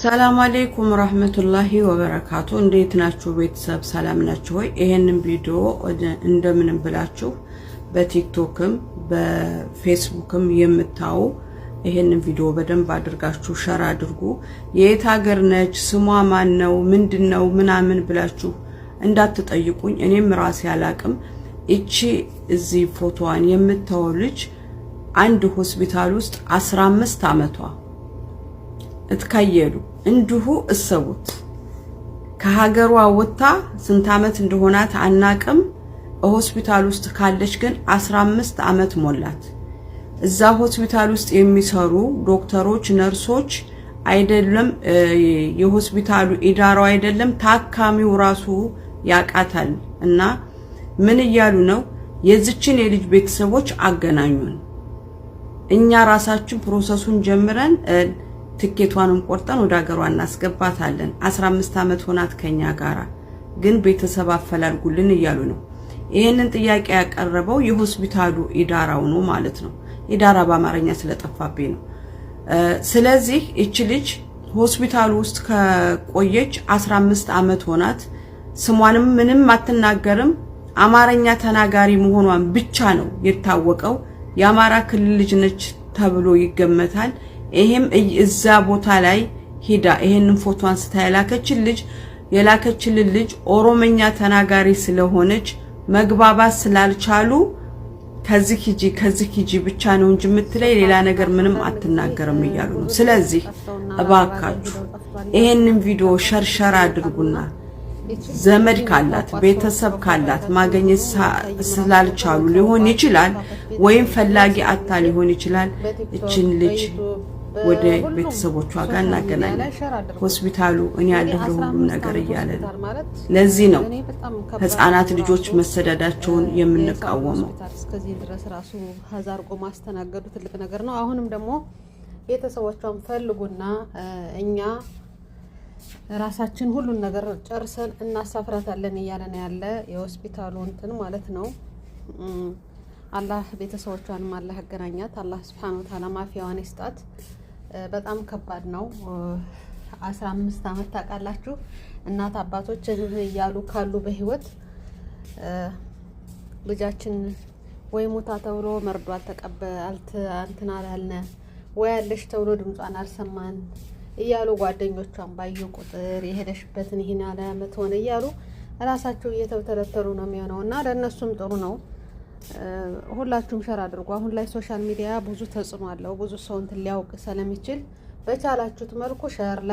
ሰላም አለይኩም ወራህመቱላሂ ወበረካቱ። እንዴት ናችሁ ቤተሰብ? ሰላም ናችሁ ወይ? ይሄንን ቪዲዮ እንደምንም ብላችሁ በቲክቶክም በፌስቡክም የምታዩ ይሄንን ቪዲዮ በደንብ አድርጋችሁ ሸር አድርጉ። የት ሀገር ነች፣ ስሟ ማን ነው፣ ምንድነው ምናምን ብላችሁ እንዳትጠይቁኝ። እኔም ራሴ አላቅም። እቺ እዚህ ፎቶዋን የምታዩ ልጅ አንድ ሆስፒታል ውስጥ 15 አመቷ እትካየሉ እንዲሁ እሰቡት። ከሀገሯ ወጣ ስንት አመት እንደሆናት አናቅም። ሆስፒታል ውስጥ ካለች ግን 15 አመት ሞላት። እዛ ሆስፒታል ውስጥ የሚሰሩ ዶክተሮች፣ ነርሶች አይደለም የሆስፒታሉ ኢዳራው አይደለም ታካሚው ራሱ ያቃታል። እና ምን እያሉ ነው? የዚችን የልጅ ቤተሰቦች አገናኙን፣ እኛ ራሳችን ፕሮሰሱን ጀምረን ትኬቷንም ቆርጠን ወደ ሀገሯ እናስገባታለን። 15 አመት ሆናት ከኛ ጋራ፣ ግን ቤተሰብ አፈላልጉልን እያሉ ነው። ይሄንን ጥያቄ ያቀረበው የሆስፒታሉ ኢዳራው ነው ማለት ነው። ኢዳራ በአማርኛ ስለጠፋብኝ ነው። ስለዚህ እቺ ልጅ ሆስፒታሉ ውስጥ ከቆየች 15 አመት ሆናት። ስሟንም ምንም አትናገርም። አማርኛ ተናጋሪ መሆኗን ብቻ ነው የታወቀው። የአማራ ክልል ልጅ ነች ተብሎ ይገመታል። ይሄም እዛ ቦታ ላይ ሄዳ ይሄንን ፎቶ አንስታ የላከችልን ልጅ ኦሮሞኛ ተናጋሪ ስለሆነች መግባባት ስላልቻሉ ከዚህ ሂጂ ብቻ ነው እንጂ የምትለይ ሌላ ነገር ምንም አትናገርም እያሉ ነው። ስለዚህ እባካችሁ ይሄንን ቪዲዮ ሸርሸር አድርጉና ዘመድ ካላት ቤተሰብ ካላት ማግኘት ስላልቻሉ ሊሆን ይችላል፣ ወይም ፈላጊ አታ ሊሆን ይችላል። እችን ልጅ ወደ ቤተሰቦቿ ጋር እናገናኛለን። ሆስፒታሉ እኔ ያለሁ ለሁሉም ነገር እያለ ነው። ለዚህ ነው ህፃናት ልጆች መሰደዳቸውን የምንቃወመው። እስከዚህ ድረስ ራሱ ሀዛርቆ ማስተናገዱ ትልቅ ነገር ነው። አሁንም ደግሞ ቤተሰቦቿን ፈልጉና እኛ ራሳችን ሁሉን ነገር ጨርሰን እናሳፍራታለን እያለ ነው ያለ የሆስፒታሉ እንትን ማለት ነው። አላህ ቤተሰቦቿንም አላህ ያገናኛት። አላህ Subhanahu Wa Ta'ala ማፊያዋን ይስጣት። በጣም ከባድ ነው። 15 አመት ታውቃላችሁ። እናት አባቶች እያሉ ካሉ በህይወት ልጃችን ወይ ሞታ ተብሎ መርዶ እንትን አላልነ ወይ ያለሽ ተብሎ ድምጿን አልሰማን እያሉ ጓደኞቿን ባዩ ቁጥር የሄደሽበትን ይሄን ያለ አመት ሆነ እያሉ ራሳቸው እየተተለተሉ ነው የሚሆነውና ለነሱም ጥሩ ነው። ሁላችሁም ሸር አድርጉ። አሁን ላይ ሶሻል ሚዲያ ብዙ ተጽዕኖ አለው። ብዙ ሰው እንትን ሊያውቅ ስለሚችል በቻላችሁት መልኩ ሸር ላይ